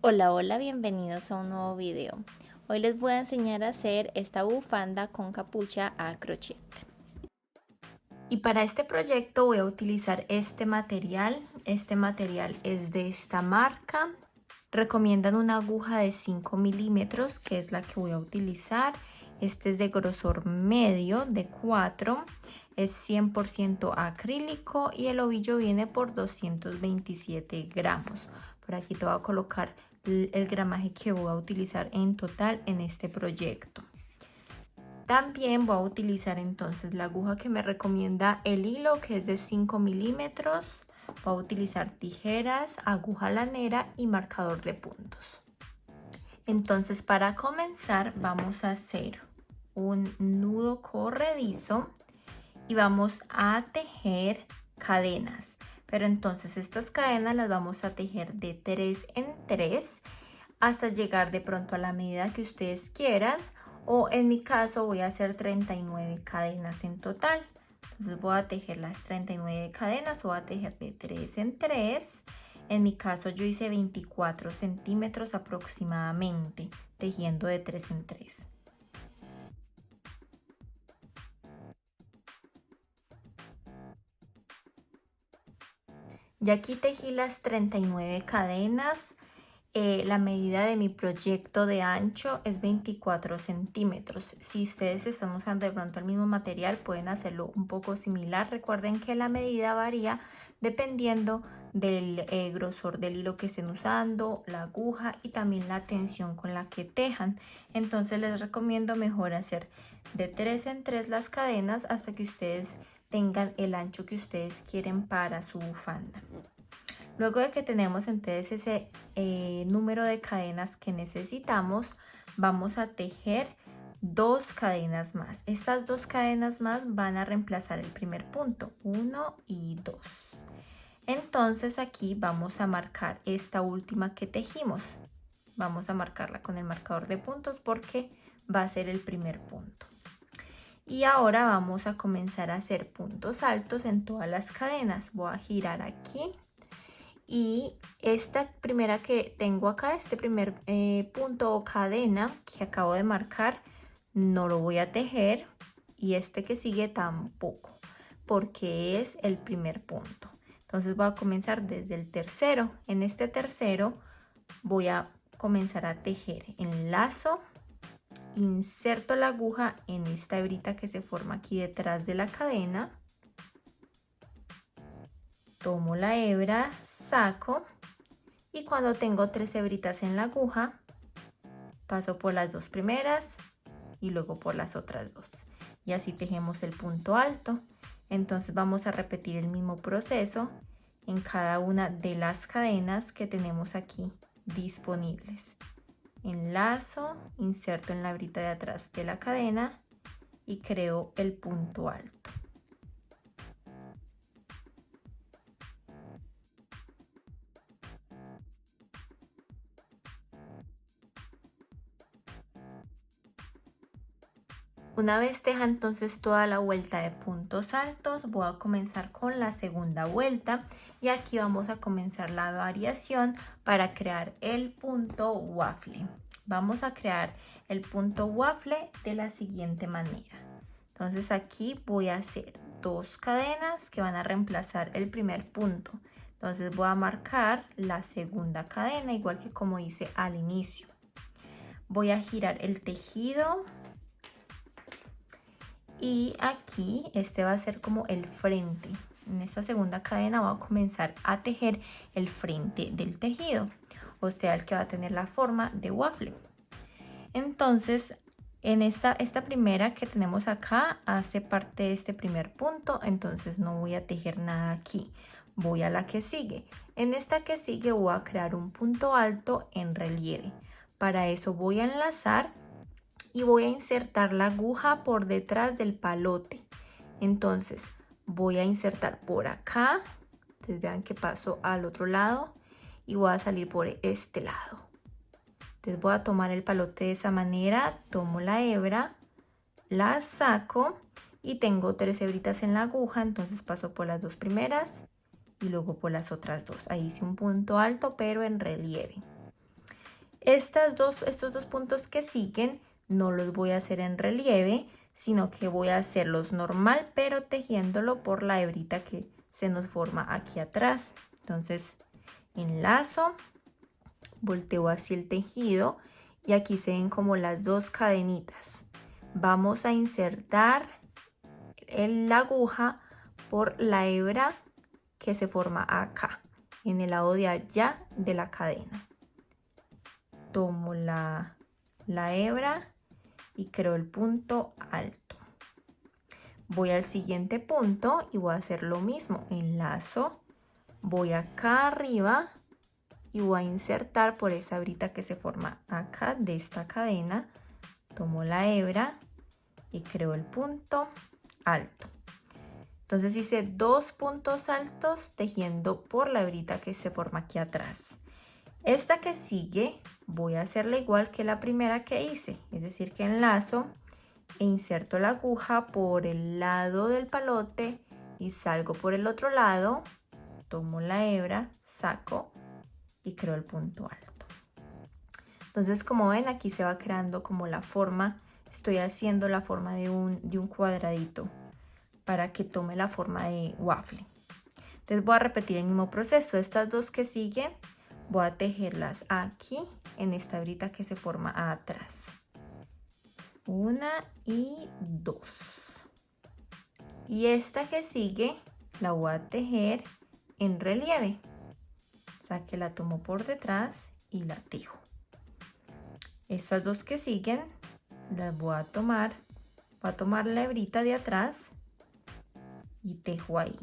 Hola, hola, bienvenidos a un nuevo video. Hoy les voy a enseñar a hacer esta bufanda con capucha a crochet. Y para este proyecto voy a utilizar este material. Este material es de esta marca. Recomiendan una aguja de 5 milímetros, que es la que voy a utilizar. Este es de grosor medio, de 4. Es 100% acrílico y el ovillo viene por 227 gramos. Por aquí te voy a colocar el gramaje que voy a utilizar en total en este proyecto. También voy a utilizar entonces la aguja que me recomienda el hilo, que es de 5 milímetros. Voy a utilizar tijeras, aguja lanera y marcador de puntos. Entonces, para comenzar vamos a hacer un nudo corredizo y vamos a tejer cadenas. Pero entonces estas cadenas las vamos a tejer de 3 en 3 hasta llegar de pronto a la medida que ustedes quieran, o en mi caso voy a hacer 39 cadenas en total. Entonces voy a tejer las 39 cadenas, voy a tejer de 3 en 3. En mi caso yo hice 24 centímetros aproximadamente, tejiendo de 3 en 3. Ya aquí tejí las 39 cadenas. La medida de mi proyecto de ancho es 24 centímetros. Si ustedes están usando de pronto el mismo material, pueden hacerlo un poco similar. Recuerden que la medida varía dependiendo del grosor del hilo que estén usando, la aguja y también la tensión con la que tejan. Entonces les recomiendo mejor hacer de 3 en 3 las cadenas hasta que ustedes tengan el ancho que ustedes quieren para su bufanda. Luego de que tenemos entonces ese número de cadenas que necesitamos, vamos a tejer 2 cadenas más. Estas 2 cadenas más van a reemplazar el primer punto, 1 y 2. Entonces aquí vamos a marcar esta última que tejimos. Vamos a marcarla con el marcador de puntos porque va a ser el primer punto. Y ahora vamos a comenzar a hacer puntos altos en todas las cadenas. Voy a girar aquí. Y esta primera que tengo acá, este primer punto o cadena que acabo de marcar, no lo voy a tejer. Y este que sigue tampoco, porque es el primer punto. Entonces voy a comenzar desde el tercero. En este tercero voy a comenzar a tejer enlazo, inserto la aguja en esta hebrita que se forma aquí detrás de la cadena, tomo la hebra, saco. Y cuando tengo 3 hebritas en la aguja, paso por las 2 primeras y luego por las otras 2. Y así tejemos el punto alto. Entonces vamos a repetir el mismo proceso en cada una de las cadenas que tenemos aquí disponibles. Enlazo, inserto en la hebrita de atrás de la cadena y creo el punto alto. Una vez teja entonces toda la vuelta de puntos altos, voy a comenzar con la segunda vuelta y aquí vamos a comenzar la variación para crear el punto waffle. Vamos a crear el punto waffle de la siguiente manera. Entonces aquí voy a hacer 2 cadenas que van a reemplazar el primer punto. Entonces voy a marcar la segunda cadena igual que como hice al inicio. Voy a girar el tejido. Y aquí este va a ser como el frente. En esta segunda cadena voy a comenzar a tejer el frente del tejido, o sea, el que va a tener la forma de waffle. Entonces, en esta primera que tenemos acá hace parte de este primer punto, entonces no voy a tejer nada aquí. Voy a la que sigue. En esta que sigue voy a crear un punto alto en relieve. Para eso voy a enlazar y voy a insertar la aguja por detrás del palote. Entonces voy a insertar por acá, ustedes vean que paso al otro lado y voy a salir por este lado. Entonces voy a tomar el palote de esa manera, tomo la hebra, la saco y tengo 3 hebritas en la aguja, entonces paso por las 2 primeras y luego por las otras 2. Ahí hice un punto alto pero en relieve. Estos dos puntos que siguen no los voy a hacer en relieve, sino que voy a hacerlos normal, pero tejiéndolo por la hebrita que se nos forma aquí atrás. Entonces enlazo, volteo hacia el tejido y aquí se ven como las dos cadenitas. Vamos a insertar la aguja por la hebra que se forma acá, en el lado de allá de la cadena. Tomo la hebra y creo el punto alto. Voy al siguiente punto y voy a hacer lo mismo. Enlazo, voy acá arriba y voy a insertar por esa hebrita que se forma acá de esta cadena. Tomo la hebra y creo el punto alto. Entonces hice 2 puntos altos tejiendo por la hebrita que se forma aquí atrás. Esta que sigue voy a hacerla igual que la primera que hice, es decir que enlazo e inserto la aguja por el lado del palote y salgo por el otro lado, tomo la hebra, saco y creo el punto alto. Entonces, como ven, aquí se va creando como la forma, estoy haciendo la forma de un cuadradito para que tome la forma de waffle. Entonces voy a repetir el mismo proceso. Estas dos que siguen voy a tejerlas aquí en esta hebrita que se forma atrás. 1 y 2. Y esta que sigue la voy a tejer en relieve. O sea que la tomo por detrás y la tejo. Estas dos que siguen las voy a tomar la hebrita de atrás y tejo ahí.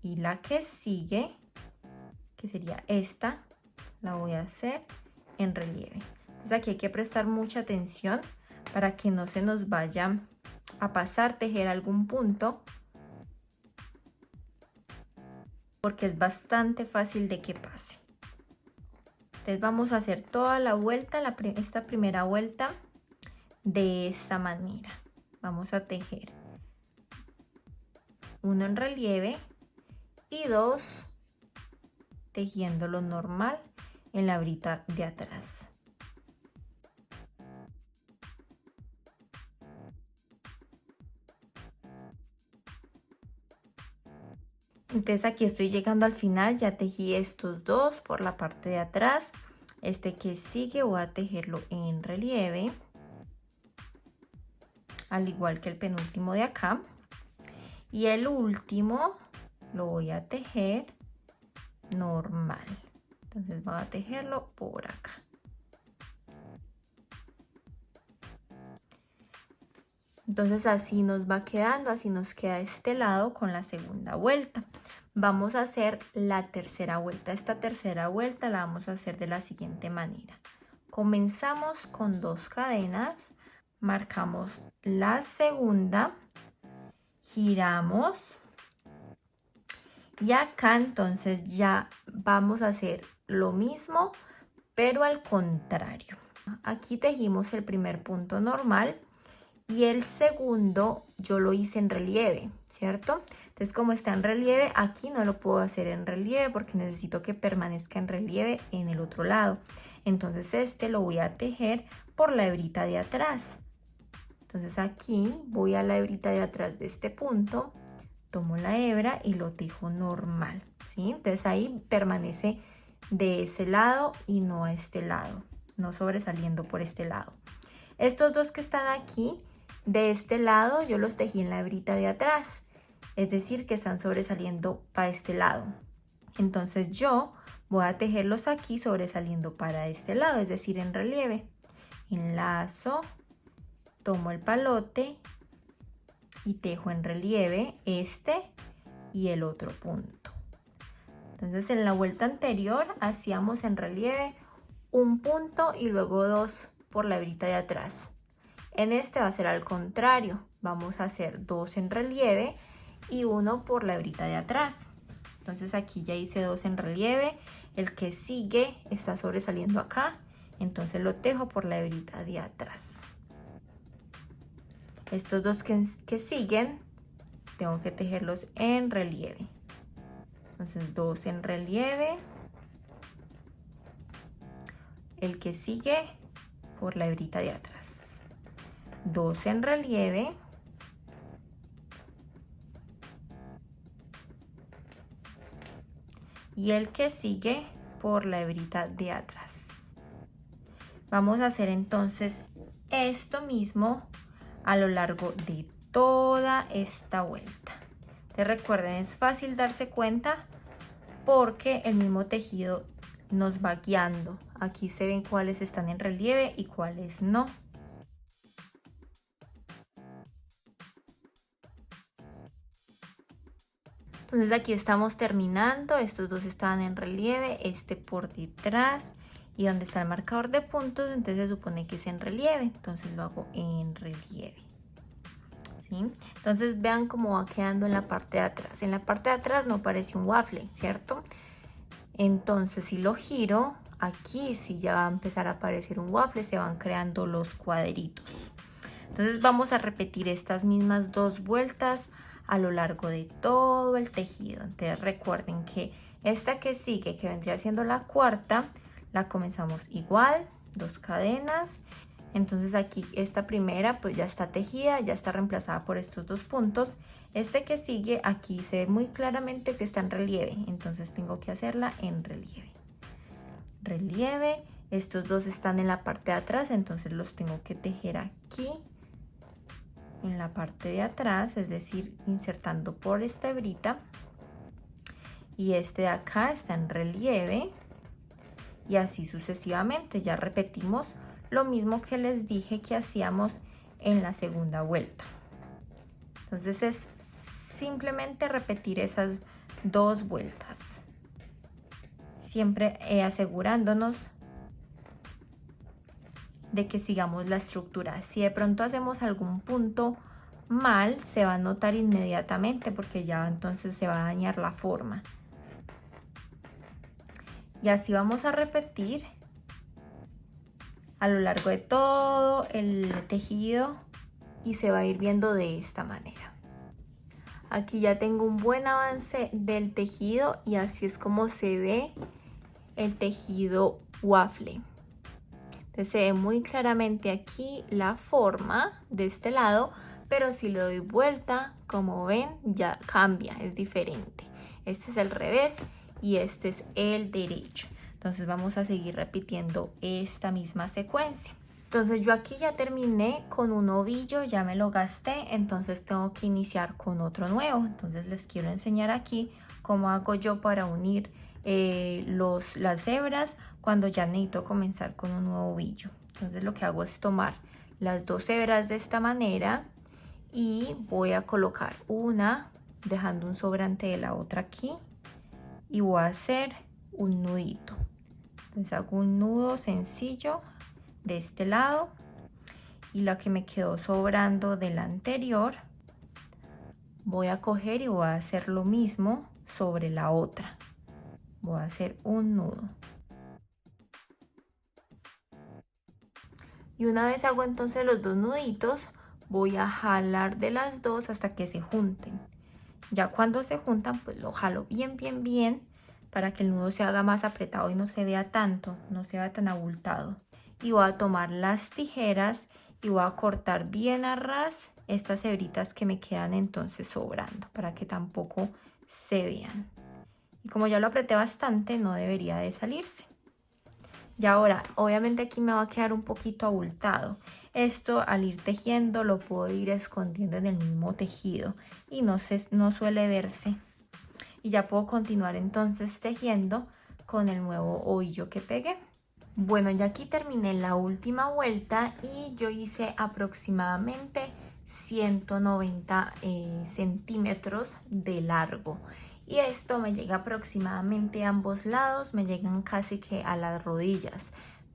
Y la que sigue, que sería esta, la voy a hacer en relieve. Entonces aquí hay que prestar mucha atención para que no se nos vaya a pasar tejer algún punto, porque es bastante fácil de que pase. Entonces vamos a hacer toda la vuelta, esta primera vuelta de esta manera. Vamos a tejer 1 en relieve y 2 tejiéndolo normal en la hebrita de atrás. Entonces aquí estoy llegando al final, ya tejí estos dos por la parte de atrás. Este que sigue voy a tejerlo en relieve, al igual que el penúltimo de acá. Y el último lo voy a tejer normal. Entonces voy a tejerlo por acá. Entonces así nos va quedando, así nos queda este lado con la segunda vuelta. Vamos a hacer la tercera vuelta. Esta tercera vuelta la vamos a hacer de la siguiente manera. Comenzamos con 2 cadenas, marcamos la segunda, giramos y acá entonces ya vamos a hacer lo mismo pero al contrario. Aquí tejimos el primer punto normal y el segundo yo lo hice en relieve, ¿cierto? Entonces como está en relieve, aquí no lo puedo hacer en relieve porque necesito que permanezca en relieve en el otro lado. Entonces este lo voy a tejer por la hebrita de atrás. Entonces aquí voy a la hebrita de atrás de este punto, tomo la hebra y lo tejo normal, ¿sí? Entonces ahí permanece de ese lado y no a este lado, no sobresaliendo por este lado. Estos dos que están aquí, de este lado, yo los tejí en la hebrita de atrás, es decir, que están sobresaliendo para este lado. Entonces yo voy a tejerlos aquí sobresaliendo para este lado, es decir, en relieve. Enlazo, tomo el palote y tejo en relieve este y el otro punto. Entonces en la vuelta anterior hacíamos en relieve un punto y luego 2 por la hebrita de atrás. En este va a ser al contrario, vamos a hacer 2 en relieve y 1 por la hebrita de atrás. Entonces aquí ya hice 2 en relieve, el que sigue está sobresaliendo acá, entonces lo tejo por la hebrita de atrás. Estos dos que siguen tengo que tejerlos en relieve. Entonces 2 en relieve, el que sigue por la hebrita de atrás, 2 en relieve, y el que sigue por la hebrita de atrás. Vamos a hacer entonces esto mismo a lo largo de toda esta vuelta. Entonces recuerden, es fácil darse cuenta porque el mismo tejido nos va guiando. Aquí se ven cuáles están en relieve y cuáles no. Entonces aquí estamos terminando, estos dos estaban en relieve, este por detrás, y donde está el marcador de puntos, entonces se supone que es en relieve, entonces lo hago en relieve. ¿Sí? Entonces vean cómo va quedando en la parte de atrás. En la parte de atrás no parece un waffle, ¿cierto? Entonces si lo giro, aquí sí ya va a empezar a aparecer un waffle, se van creando los cuadritos. Entonces vamos a repetir estas mismas 2 vueltas a lo largo de todo el tejido. Entonces recuerden que esta que sigue, que vendría siendo la cuarta, la comenzamos igual, 2 cadenas. Entonces aquí esta primera pues ya está tejida, ya está reemplazada por estos 2 puntos. Este que sigue aquí se ve muy claramente que está en relieve, entonces tengo que hacerla en relieve. Relieve, estos 2 están en la parte de atrás, entonces los tengo que tejer aquí en la parte de atrás, es decir, insertando por esta hebrita, y este de acá está en relieve, y así sucesivamente. Ya repetimos lo mismo que les dije que hacíamos en la segunda vuelta. Entonces es simplemente repetir esas 2 vueltas, siempre asegurándonos de que sigamos la estructura. Si de pronto hacemos algún punto mal, se va a notar inmediatamente porque ya entonces se va a dañar la forma. Y así vamos a repetir a lo largo de todo el tejido y se va a ir viendo de esta manera. Aquí ya tengo un buen avance del tejido y así es como se ve el tejido waffle. Entonces se ve muy claramente aquí la forma de este lado, pero si le doy vuelta, como ven, ya cambia, es diferente. Este es el revés y este es el derecho. Entonces vamos a seguir repitiendo esta misma secuencia. Entonces yo aquí ya terminé con un ovillo, ya me lo gasté, entonces tengo que iniciar con otro nuevo. Entonces les quiero enseñar aquí cómo hago yo para unir las hebras cuando ya necesito comenzar con un nuevo ovillo. Entonces lo que hago es tomar las 2 hebras de esta manera y voy a colocar una dejando un sobrante de la otra aquí y voy a hacer un nudito. Entonces hago un nudo sencillo de este lado y la que me quedó sobrando de la anterior voy a coger y voy a hacer lo mismo sobre la otra. Voy a hacer un nudo. Y una vez hago entonces los 2 nuditos, voy a jalar de las 2 hasta que se junten. Ya cuando se juntan, pues lo jalo bien para que el nudo se haga más apretado y no se vea tanto, no se vea tan abultado. Y voy a tomar las tijeras y voy a cortar bien a ras estas hebritas que me quedan entonces sobrando para que tampoco se vean. Y como ya lo apreté bastante, no debería de salirse. Y ahora, obviamente aquí me va a quedar un poquito abultado. Esto al ir tejiendo lo puedo ir escondiendo en el mismo tejido y no suele verse. Y ya puedo continuar entonces tejiendo con el nuevo ovillo que pegué. Bueno, ya aquí terminé la última vuelta y yo hice aproximadamente 190 centímetros de largo. Y esto me llega aproximadamente a ambos lados, me llegan casi que a las rodillas.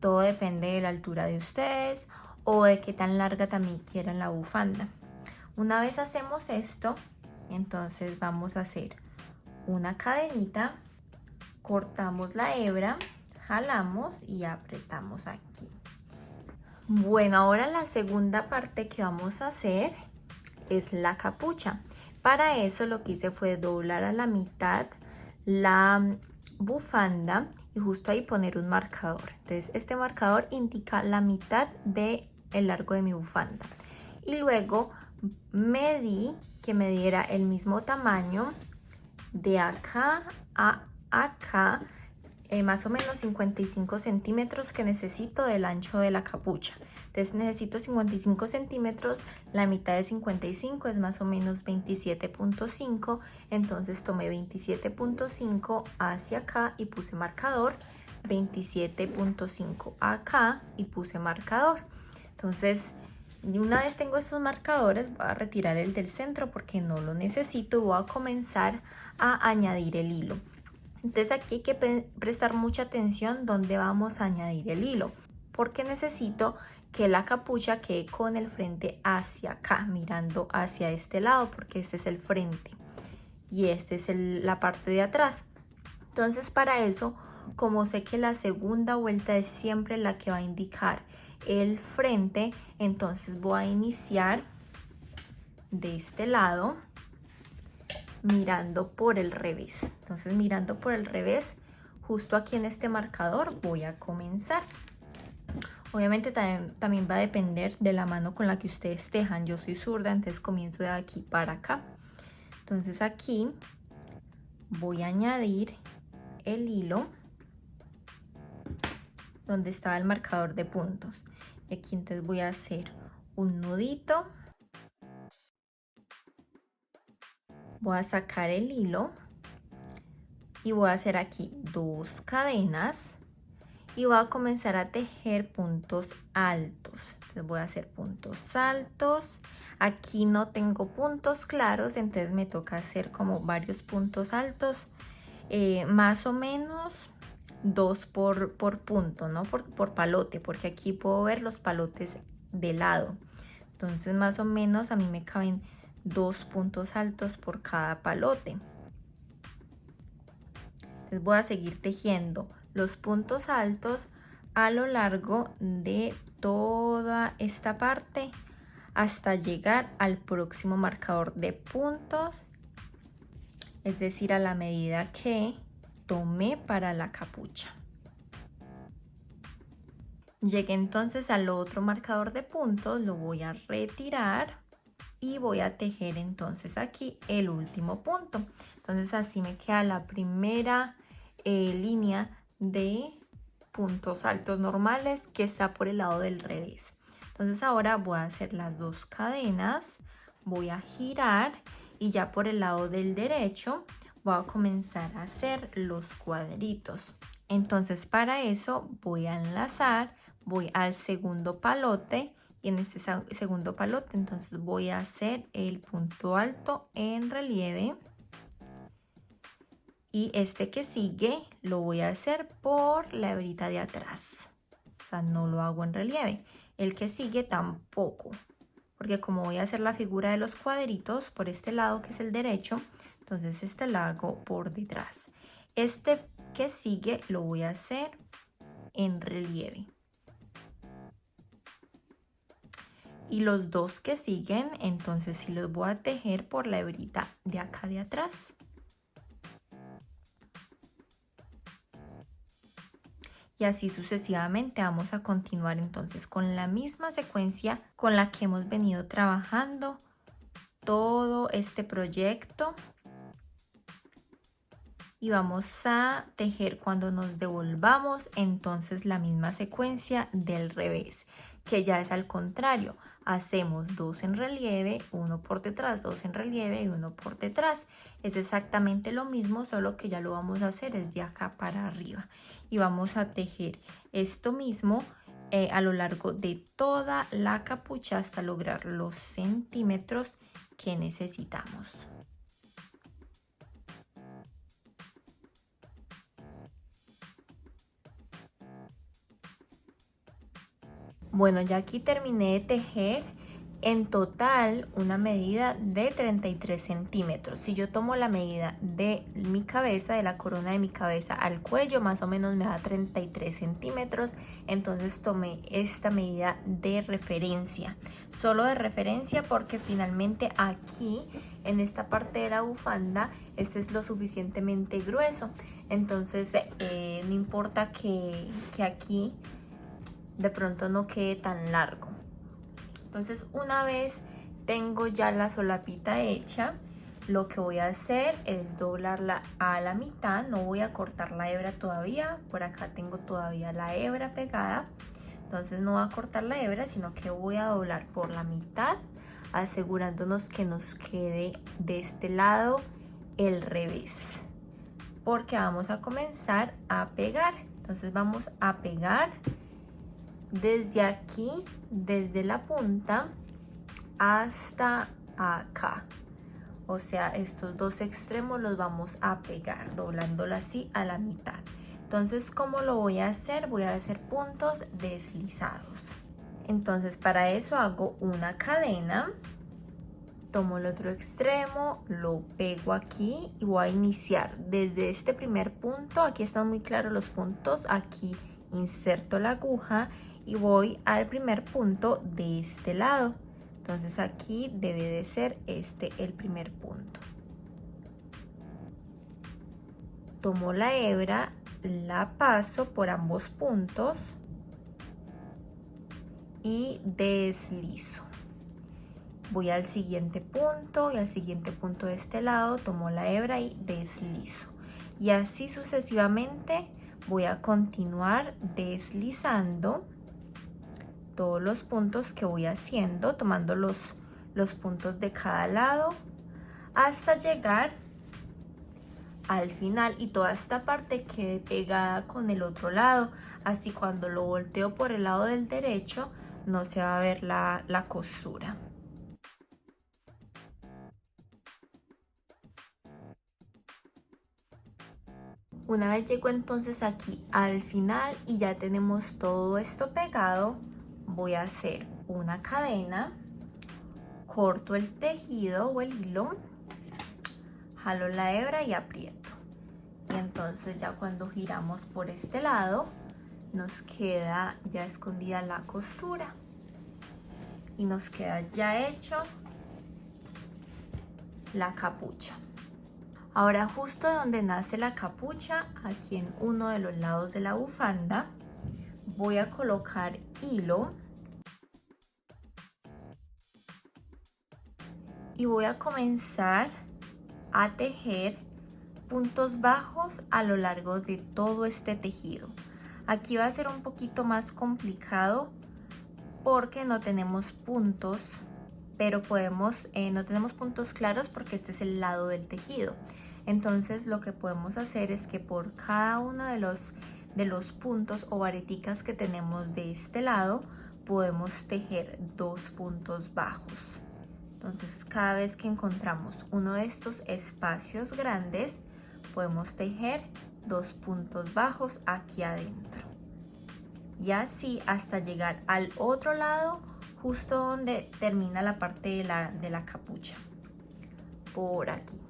Todo depende de la altura de ustedes o de qué tan larga también quieran la bufanda. Una vez hacemos esto, entonces vamos a hacer una cadenita, cortamos la hebra, jalamos y apretamos aquí. Bueno, ahora la segunda parte que vamos a hacer es la capucha. Para eso lo que hice fue doblar a la mitad la bufanda y justo ahí poner un marcador. Entonces este marcador indica la mitad del largo de mi bufanda. Y luego medí que me diera el mismo tamaño de acá a acá, más o menos 55 centímetros que necesito del ancho de la capucha. Entonces necesito 55 centímetros, la mitad de 55 es más o menos 27.5, entonces tomé 27.5 hacia acá y puse marcador, 27.5 acá y puse marcador. Entonces, una vez tengo estos marcadores, voy a retirar el del centro porque no lo necesito y voy a comenzar a añadir el hilo. Entonces aquí hay que prestar mucha atención donde vamos a añadir el hilo, porque necesito que la capucha quede con el frente hacia acá, mirando hacia este lado, porque este es el frente y este es la parte de atrás. Entonces para eso, como sé que la segunda vuelta es siempre la que va a indicar el frente, entonces voy a iniciar de este lado mirando por el revés. Entonces mirando por el revés, justo aquí en este marcador voy a comenzar. Obviamente también va a depender de la mano con la que ustedes tejan. Yo soy zurda, entonces comienzo de aquí para acá. Entonces aquí voy a añadir el hilo donde estaba el marcador de puntos. Y aquí entonces voy a hacer un nudito. Voy a sacar el hilo y voy a hacer aquí 2 cadenas y voy a comenzar a tejer puntos altos. Entonces voy a hacer puntos altos. Aquí no tengo puntos claros, entonces me toca hacer como varios puntos altos, más o menos 2 por punto, no por palote, porque aquí puedo ver los palotes de lado. Entonces más o menos a mí me caben 2 puntos altos por cada palote. Entonces voy a seguir tejiendo los puntos altos a lo largo de toda esta parte hasta llegar al próximo marcador de puntos, es decir, a la medida que tomé para la capucha. Llegué entonces al otro marcador de puntos, lo voy a retirar y voy a tejer entonces aquí el último punto. Entonces así me queda la primera línea de puntos altos normales que está por el lado del revés. Entonces ahora voy a hacer las 2 cadenas, voy a girar y ya por el lado del derecho voy a comenzar a hacer los cuadritos. Entonces para eso voy a enlazar, voy al segundo palote y en este segundo palote entonces voy a hacer el punto alto en relieve y este que sigue lo voy a hacer por la hebrita de atrás, o sea, no lo hago en relieve. El que sigue tampoco, porque como voy a hacer la figura de los cuadritos por este lado que es el derecho, entonces este lo hago por detrás. Este que sigue lo voy a hacer en relieve. Y los 2 que siguen, entonces sí los voy a tejer por la hebrita de acá de atrás. Y así sucesivamente vamos a continuar entonces con la misma secuencia con la que hemos venido trabajando todo este proyecto. Y vamos a tejer cuando nos devolvamos entonces la misma secuencia del revés, que ya es al contrario. Hacemos 2 en relieve, 1 por detrás, 2 en relieve y 1 por detrás. Es exactamente lo mismo, solo que ya lo vamos a hacer es de acá para arriba. Y vamos a tejer esto mismo a lo largo de toda la capucha hasta lograr los centímetros que necesitamos. Bueno, ya aquí terminé de tejer en total una medida de 33 centímetros. Si yo tomo la medida de mi cabeza, de la corona de mi cabeza al cuello, más o menos me da 33 centímetros. Entonces tomé esta medida de referencia, solo de referencia porque finalmente aquí en esta parte de la bufanda este es lo suficientemente grueso. Entonces no importa que aquí de pronto no quede tan largo. Entonces una vez tengo ya la solapita hecha, lo que voy a hacer es doblarla a la mitad. No voy a cortar la hebra todavía, por acá tengo todavía la hebra pegada, entonces no voy a cortar la hebra, sino que voy a doblar por la mitad, asegurándonos que nos quede de este lado el revés, porque vamos a comenzar a pegar. Entonces vamos a pegar desde aquí, desde la punta hasta acá. O sea, estos dos extremos los vamos a pegar, doblándolo así a la mitad. Entonces, ¿cómo lo voy a hacer? Voy a hacer puntos deslizados. Entonces, para eso hago una cadena. Tomo el otro extremo, lo pego aquí y voy a iniciar desde este primer punto. Aquí están muy claros los puntos. Aquí inserto la aguja y voy al primer punto de este lado. Entonces aquí debe de ser este el primer punto. Tomo la hebra, la paso por ambos puntos y deslizo. Voy al siguiente punto y al siguiente punto de este lado, tomo la hebra y deslizo. Y así sucesivamente voy a continuar deslizando todos los puntos que voy haciendo, tomando los puntos de cada lado hasta llegar al final y toda esta parte quede pegada con el otro lado. Así cuando lo volteo por el lado del derecho no se va a ver la costura. Una vez llego entonces aquí al final y ya tenemos todo esto pegado, voy a hacer una cadena, corto el tejido o el hilo, jalo la hebra y aprieto. Y entonces ya cuando giramos por este lado, nos queda ya escondida la costura. Y nos queda ya hecho la capucha. Ahora justo donde nace la capucha, aquí en uno de los lados de la bufanda, voy a colocar hilo y voy a comenzar a tejer puntos bajos a lo largo de todo este tejido. Aquí va a ser un poquito más complicado porque no tenemos puntos, pero no tenemos puntos claros porque este es el lado del tejido. Entonces lo que podemos hacer es que por cada uno de los puntos o vareticas que tenemos de este lado, podemos tejer 2 puntos bajos. Entonces cada vez que encontramos uno de estos espacios grandes, podemos tejer 2 puntos bajos aquí adentro. Y así hasta llegar al otro lado, justo donde termina la parte de la capucha, por aquí.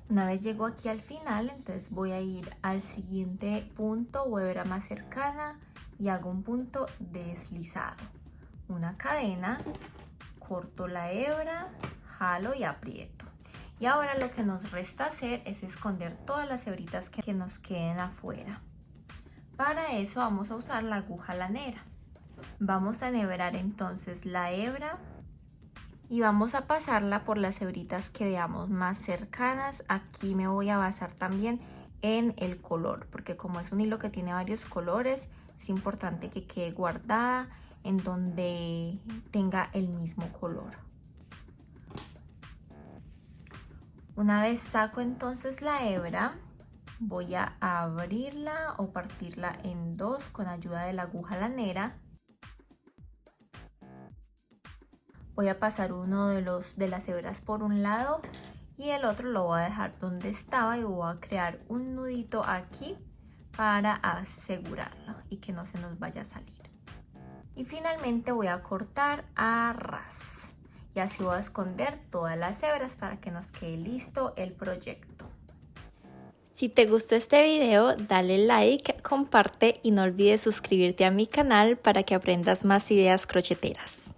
Una vez llego aquí al final, entonces voy a ir al siguiente punto o hebra más cercana y hago un punto deslizado, una cadena, corto la hebra, jalo y aprieto. Y ahora lo que nos resta hacer es esconder todas las hebritas que nos queden afuera. Para eso vamos a usar la aguja lanera. Vamos a enhebrar entonces la hebra y vamos a pasarla por las hebritas que veamos más cercanas. Aquí me voy a basar también en el color, porque como es un hilo que tiene varios colores, es importante que quede guardada en donde tenga el mismo color. Una vez saco entonces la hebra, voy a abrirla o partirla en dos con ayuda de la aguja lanera. Voy a pasar uno de las hebras por un lado y el otro lo voy a dejar donde estaba y voy a crear un nudito aquí para asegurarlo y que no se nos vaya a salir. Y finalmente voy a cortar a ras y así voy a esconder todas las hebras para que nos quede listo el proyecto. Si te gustó este video, dale like, comparte y no olvides suscribirte a mi canal para que aprendas más ideas crocheteras.